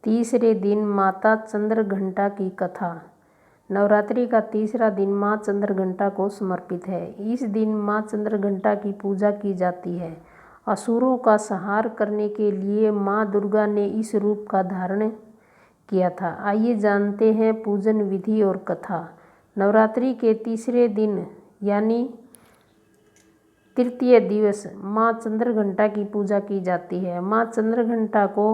तीसरे दिन माता चंद्रघंटा की कथा। नवरात्रि का तीसरा दिन माँ चंद्रघंटा को समर्पित है। इस दिन माँ चंद्रघंटा की पूजा की जाती है। असुरों का संहार करने के लिए माँ दुर्गा ने इस रूप का धारण किया था। आइए जानते हैं पूजन विधि और कथा। नवरात्रि के तीसरे दिन यानी तृतीय दिवस माँ चंद्रघंटा की पूजा की जाती है। माँ चंद्रघंटा को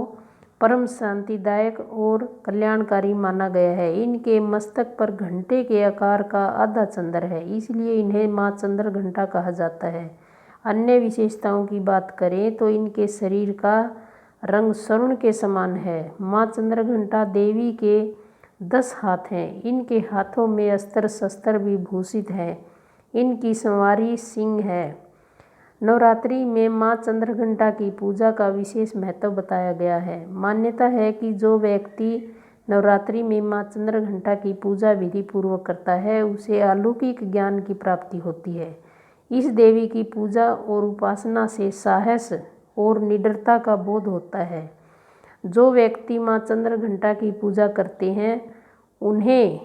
परम शांतिदायक और कल्याणकारी माना गया है। इनके मस्तक पर घंटे के आकार का आधा चंद्र है, इसलिए इन्हें माँ चंद्रघंटा कहा जाता है। अन्य विशेषताओं की बात करें तो इनके शरीर का रंग स्वर्ण के समान है। माँ चंद्रघंटा देवी के 10 हाथ हैं। इनके हाथों में अस्त्र शस्त्र विभूषित हैं। इनकी सवारी सिंह है। नवरात्रि में माँ चंद्रघंटा की पूजा का विशेष महत्व बताया गया है। मान्यता है कि जो व्यक्ति नवरात्रि में माँ चंद्रघंटा की पूजा विधि पूर्वक करता है उसे अलौकिक ज्ञान की प्राप्ति होती है। इस देवी की पूजा और उपासना से साहस और निडरता का बोध होता है। जो व्यक्ति माँ चंद्रघंटा की पूजा करते हैं उन्हें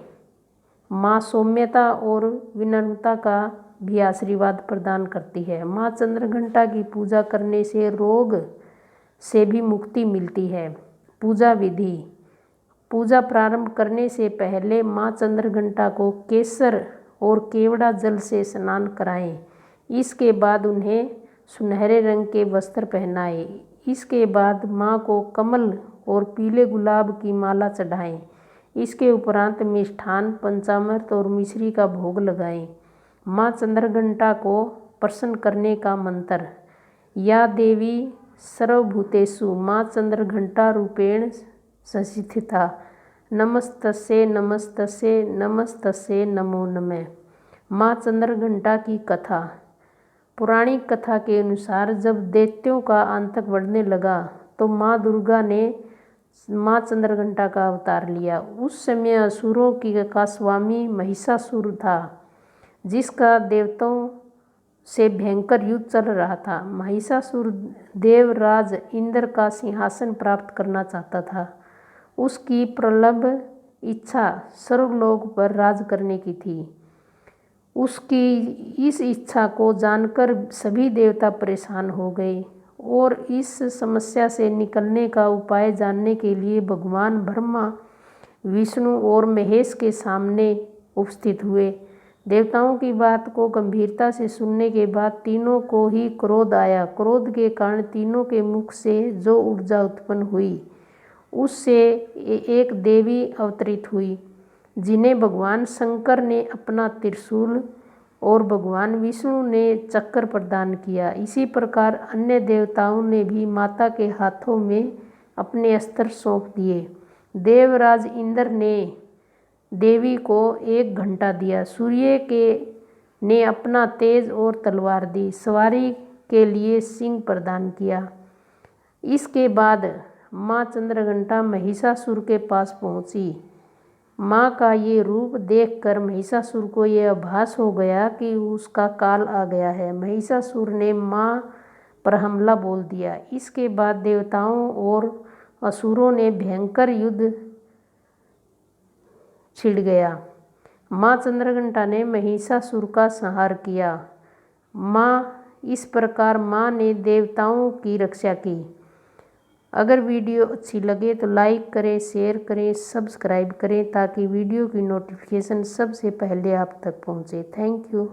माँ सौम्यता और विनम्रता का भी आशीर्वाद प्रदान करती है। माँ चंद्रघंटा की पूजा करने से रोग से भी मुक्ति मिलती है। पूजा विधि। पूजा प्रारंभ करने से पहले माँ चंद्रघंटा को केसर और केवड़ा जल से स्नान कराएं। इसके बाद उन्हें सुनहरे रंग के वस्त्र पहनाएं। इसके बाद माँ को कमल और पीले गुलाब की माला चढ़ाएं। इसके उपरांत मिष्ठान, पंचामृत और मिश्री का भोग लगाएं। माँ चंद्रघंटा को प्रसन्न करने का मंत्र। या देवी सर्वभूतेषु माँ चंद्रघंटा रूपेण संस्थिता नमस्तस्यै नमस्तस्यै नमस्तस्यै नमो नमः। माँ चंद्रघंटा की कथा। पौराणिक कथा के अनुसार जब दैत्यों का आतंक बढ़ने लगा तो माँ दुर्गा ने माँ चंद्रघंटा का अवतार लिया। उस समय असुरों का स्वामी महिषासुर था, जिसका देवताओं से भयंकर युद्ध चल रहा था। महिषासुर देवराज इंद्र का सिंहासन प्राप्त करना चाहता था। उसकी प्रबल इच्छा स्वर्गलोक पर राज करने की थी। उसकी इस इच्छा को जानकर सभी देवता परेशान हो गए और इस समस्या से निकलने का उपाय जानने के लिए भगवान ब्रह्मा, विष्णु और महेश के सामने उपस्थित हुए। देवताओं की बात को गंभीरता से सुनने के बाद तीनों को ही क्रोध आया। क्रोध के कारण तीनों के मुख से जो ऊर्जा उत्पन्न हुई उससे एक देवी अवतरित हुई, जिन्हें भगवान शंकर ने अपना त्रिशूल और भगवान विष्णु ने चक्र प्रदान किया। इसी प्रकार अन्य देवताओं ने भी माता के हाथों में अपने अस्त्र सौंप दिए। देवराज इंद्र ने देवी को एक घंटा दिया। सूर्य के ने अपना तेज और तलवार दी। सवारी के लिए सिंह प्रदान किया। इसके बाद माँ चंद्रघंटा महिषासुर के पास पहुंची। माँ का ये रूप देखकर महिषासुर को यह आभास हो गया कि उसका काल आ गया है। महिषासुर ने माँ पर हमला बोल दिया। इसके बाद देवताओं और असुरों ने भयंकर युद्ध छिड़ गया। माँ चंद्रघंटा ने महिषासुर का संहार किया। इस प्रकार माँ ने देवताओं की रक्षा की। अगर वीडियो अच्छी लगे तो लाइक करें, शेयर करें, सब्सक्राइब करें ताकि वीडियो की नोटिफिकेशन सबसे पहले आप तक पहुँचे। Thank you.